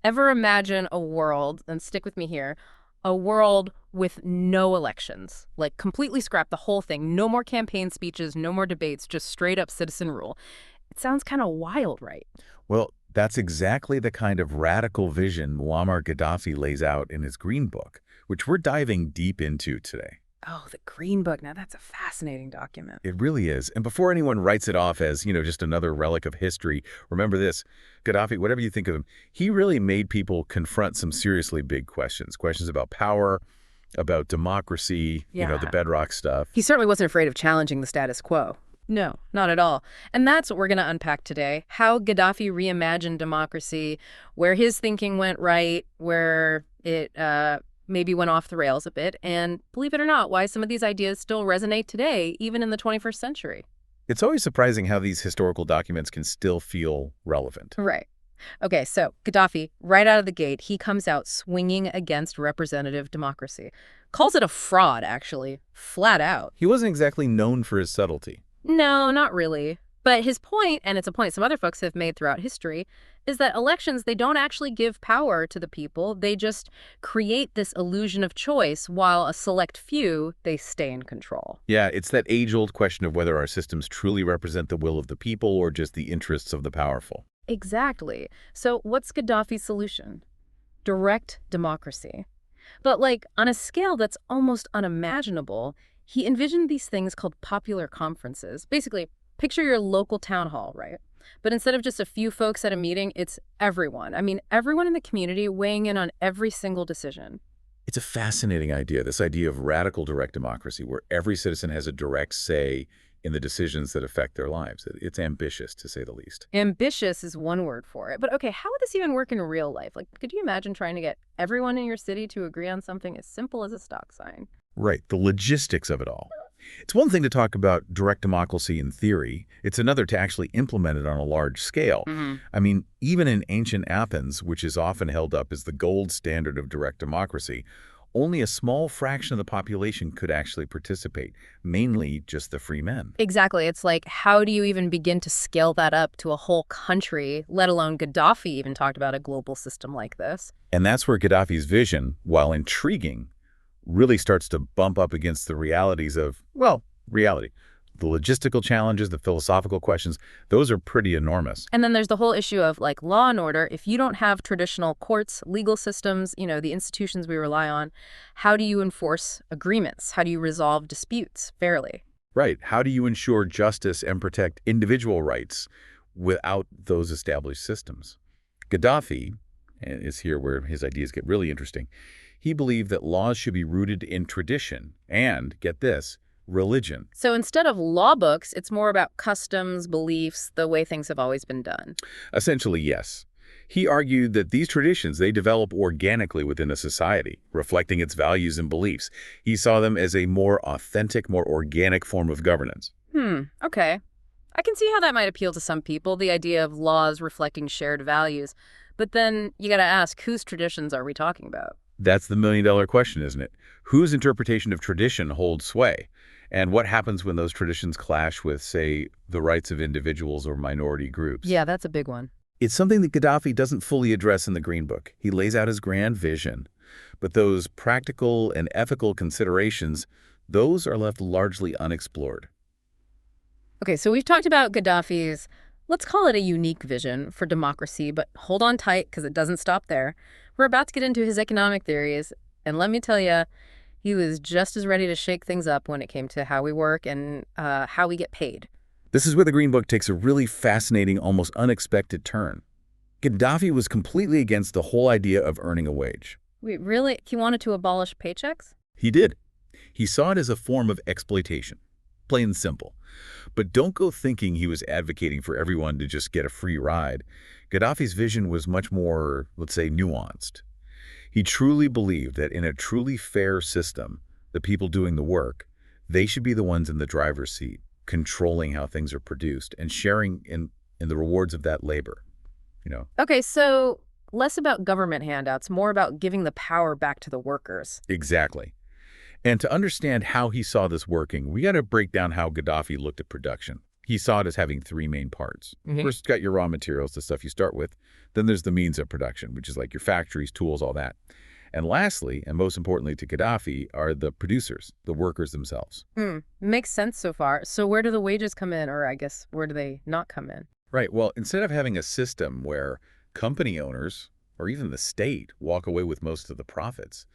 Ever imagine a world, and stick with me here, a world with no elections, like completely scrap the whole thing, no more campaign speeches, no more debates, just straight up citizen rule. It sounds kind of wild, right? Well, that's exactly the kind of radical vision Muammar Gaddafi lays out in his Green Book, which we're diving deep into today. Oh, the Green Book. Now that's a fascinating document. It really is. And before anyone writes it off as, just another relic of history, remember this. Gaddafi, whatever you think of him, he really made people confront some seriously big questions. Questions about power, about democracy, the Yeah. bedrock stuff. He certainly wasn't afraid of challenging the status quo. No, not at all. And that's what we're going to unpack today. How Gaddafi reimagined democracy, where his thinking went right, where it maybe went off the rails a bit, and believe it or not, why some of these ideas still resonate today, even in the 21st century. It's always surprising how these historical documents can still feel relevant. Right. Okay, so Gaddafi, right out of the gate, he comes out swinging against representative democracy. Calls it a fraud, actually, flat out. He wasn't exactly known for his subtlety. No, not really. But his point, and it's a point some other folks have made throughout history, is that elections, they don't actually give power to the people. They just create this illusion of choice while a select few, they stay in control. Yeah, it's that age-old question of whether our systems truly represent the will of the people or just the interests of the powerful. Exactly. So what's Gaddafi's solution? Direct democracy. But like on a scale that's almost unimaginable, he envisioned these things called popular conferences. Basically, picture your local town hall, right? But instead of just a few folks at a meeting, it's everyone. I mean, everyone in the community weighing in on every single decision. It's a fascinating idea, this idea of radical direct democracy, where every citizen has a direct say in the decisions that affect their lives. It's ambitious, to say the least. Ambitious is one word for it. But okay, how would this even work in real life? Like, could you imagine trying to get everyone in your city to agree on something as simple as a stop sign? Right, the logistics of it all. It's one thing to talk about direct democracy in theory. It's another to actually implement it on a large scale. I mean, even in ancient Athens, which is often held up as the gold standard of direct democracy, only a small fraction of the population could actually participate, mainly just the free men. Exactly. It's like, how do you even begin to scale that up to a whole country, let alone Gaddafi even talked about a global system like this? And that's where Gaddafi's vision, while intriguing, really starts to bump up against the realities of, well, reality. The logistical challenges, the philosophical questions, those are pretty enormous. And then there's the whole issue of like law and order. If you don't have traditional courts, legal systems, the institutions we rely on, how do you enforce agreements? How do you resolve disputes fairly? Right. How do you ensure justice and protect individual rights without those established systems? Gaddafi, and is here where his ideas get really interesting, he believed that laws should be rooted in tradition and, get this, religion. So instead of law books, it's more about customs, beliefs, the way things have always been done. Essentially, yes. He argued that these traditions, they develop organically within a society, reflecting its values and beliefs. He saw them as a more authentic, more organic form of governance. Okay. I can see how that might appeal to some people, the idea of laws reflecting shared values. But then you gotta ask, whose traditions are we talking about? That's the million-dollar question, isn't it? Whose interpretation of tradition holds sway? And what happens when those traditions clash with, say, the rights of individuals or minority groups? Yeah, that's a big one. It's something that Gaddafi doesn't fully address in the Green Book. He lays out his grand vision, but those practical and ethical considerations, those are left largely unexplored. Okay, so we've talked about Gaddafi's, let's call it a unique vision for democracy, but hold on tight because it doesn't stop there. We're about to get into his economic theories, and let me tell you, he was just as ready to shake things up when it came to how we work and how we get paid. This is where the Green Book takes a really fascinating, almost unexpected turn. Gaddafi was completely against the whole idea of earning a wage. Wait, really? He wanted to abolish paychecks? He did. He saw it as a form of exploitation, plain and simple. But don't go thinking he was advocating for everyone to just get a free ride. Gaddafi's vision was much more, let's say, nuanced. He truly believed that in a truly fair system, the people doing the work, they should be the ones in the driver's seat, controlling how things are produced and sharing in the rewards of that labor. Okay, so less about government handouts, more about giving the power back to the workers. Exactly. And to understand how he saw this working, we got to break down how Gaddafi looked at production. He saw it as having three main parts. First, got your raw materials, the stuff you start with. Then there's the means of production, which is like your factories, tools, all that. And lastly, and most importantly to Gaddafi, are the producers, the workers themselves. Makes sense so far. So where do the wages come in? Or I guess, where do they not come in? Right. Well, instead of having a system where company owners or even the state walk away with most of the profits,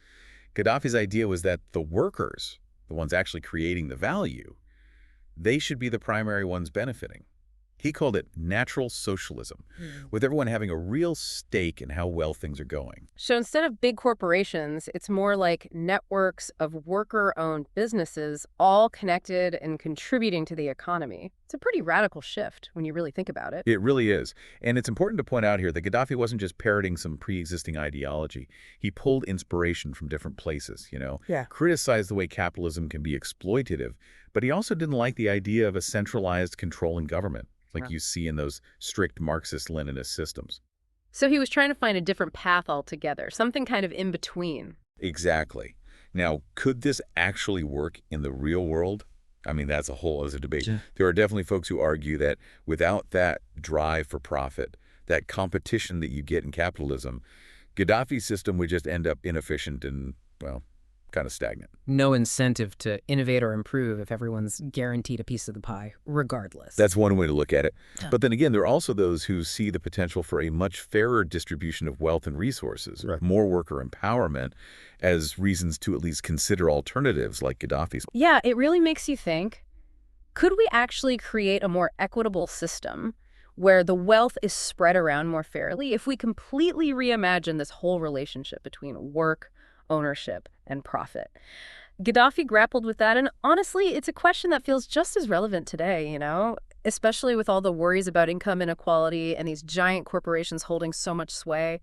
Gaddafi's idea was that the workers, the ones actually creating the value, they should be the primary ones benefiting. He called it natural socialism, with everyone having a real stake in how well things are going. So instead of big corporations, it's more like networks of worker-owned businesses all connected and contributing to the economy. It's a pretty radical shift when you really think about it. It really is. And it's important to point out here that Gaddafi wasn't just parroting some pre-existing ideology. He pulled inspiration from different places, criticized the way capitalism can be exploitative, but he also didn't like the idea of a centralized controlling government, like you see in those strict Marxist-Leninist systems. So he was trying to find a different path altogether, something kind of in between. Exactly. Now, could this actually work in the real world? I mean, that's a whole other debate. Sure. There are definitely folks who argue that without that drive for profit, that competition that you get in capitalism, Gaddafi's system would just end up inefficient and, well, kind of stagnant. No incentive to innovate or improve if everyone's guaranteed a piece of the pie, regardless. That's one way to look at it. But then again, there are also those who see the potential for a much fairer distribution of wealth and resources, more worker empowerment, as reasons to at least consider alternatives like Gaddafi's. Yeah, it really makes you think, could we actually create a more equitable system where the wealth is spread around more fairly if we completely reimagine this whole relationship between work, ownership, and profit? Gaddafi grappled with that, and honestly, it's a question that feels just as relevant today, especially with all the worries about income inequality and these giant corporations holding so much sway.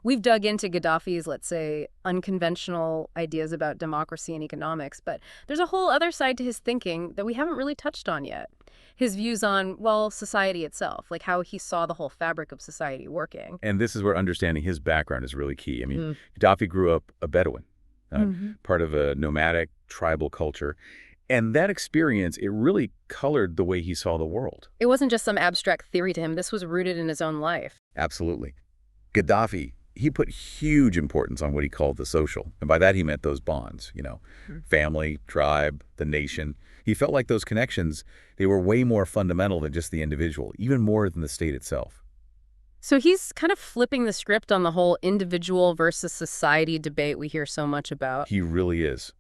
We've dug into Gaddafi's, let's say, unconventional ideas about democracy and economics, but there's a whole other side to his thinking that we haven't really touched on yet. His views on, well, society itself, like how he saw the whole fabric of society working. And this is where understanding his background is really key. I mean, Gaddafi grew up a Bedouin, part of a nomadic tribal culture. And that experience, it really colored the way he saw the world. It wasn't just some abstract theory to him. This was rooted in his own life. Absolutely. Gaddafi, he put huge importance on what he called the social. And by that, he meant those bonds, family, tribe, the nation. He felt like those connections, they were way more fundamental than just the individual, even more than the state itself. So he's kind of flipping the script on the whole individual versus society debate we hear so much about. He really is.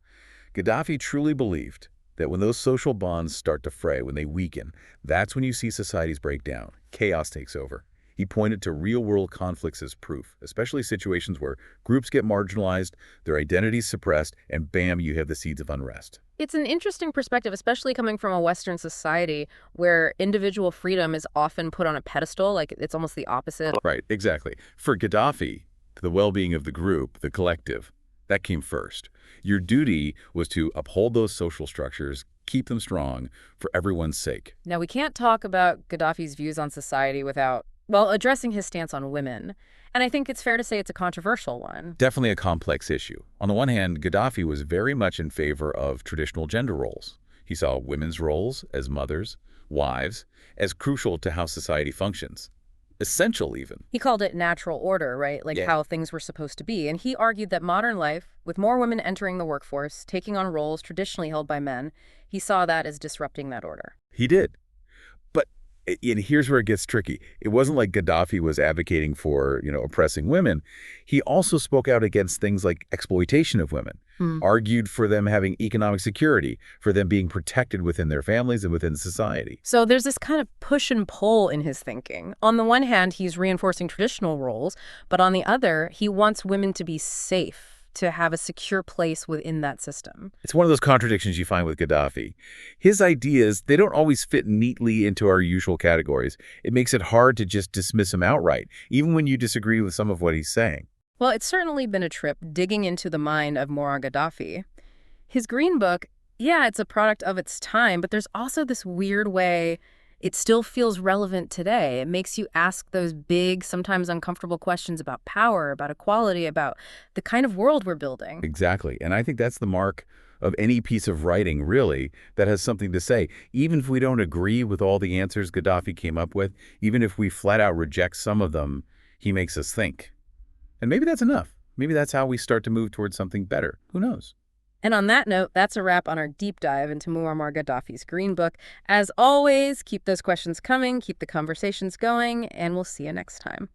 Gaddafi truly believed that when those social bonds start to fray, when they weaken, that's when you see societies break down. Chaos takes over. He pointed to real-world conflicts as proof, especially situations where groups get marginalized, their identities suppressed, and bam, you have the seeds of unrest. It's an interesting perspective, especially coming from a Western society where individual freedom is often put on a pedestal, like it's almost the opposite. Right, exactly. For Gaddafi, the well-being of the group, the collective, that came first. Your duty was to uphold those social structures, keep them strong for everyone's sake. Now, we can't talk about Gaddafi's views on society without addressing his stance on women. And I think it's fair to say it's a controversial one. Definitely a complex issue. On the one hand, Gaddafi was very much in favor of traditional gender roles. He saw women's roles as mothers, wives, as crucial to how society functions. Essential, even. He called it natural order, right? Like how things were supposed to be. And he argued that modern life, with more women entering the workforce, taking on roles traditionally held by men, he saw that as disrupting that order. He did. And here's where it gets tricky. It wasn't like Gaddafi was advocating for, oppressing women. He also spoke out against things like exploitation of women, argued for them having economic security, for them being protected within their families and within society. So there's this kind of push and pull in his thinking. On the one hand, he's reinforcing traditional roles, but on the other, he wants women to be safe, to have a secure place within that system. It's one of those contradictions you find with Gaddafi. His ideas, they don't always fit neatly into our usual categories. It makes it hard to just dismiss him outright, even when you disagree with some of what he's saying. Well, it's certainly been a trip digging into the mind of Muammar Gaddafi. His Green Book, yeah, it's a product of its time, but there's also this weird way it still feels relevant today. It makes you ask those big, sometimes uncomfortable questions about power, about equality, about the kind of world we're building. Exactly. And I think that's the mark of any piece of writing, really, that has something to say. Even if we don't agree with all the answers Gaddafi came up with, even if we flat out reject some of them, he makes us think. And maybe that's enough. Maybe that's how we start to move towards something better. Who knows? And on that note, that's a wrap on our deep dive into Muammar Gaddafi's Green Book. As always, keep those questions coming, keep the conversations going, and we'll see you next time.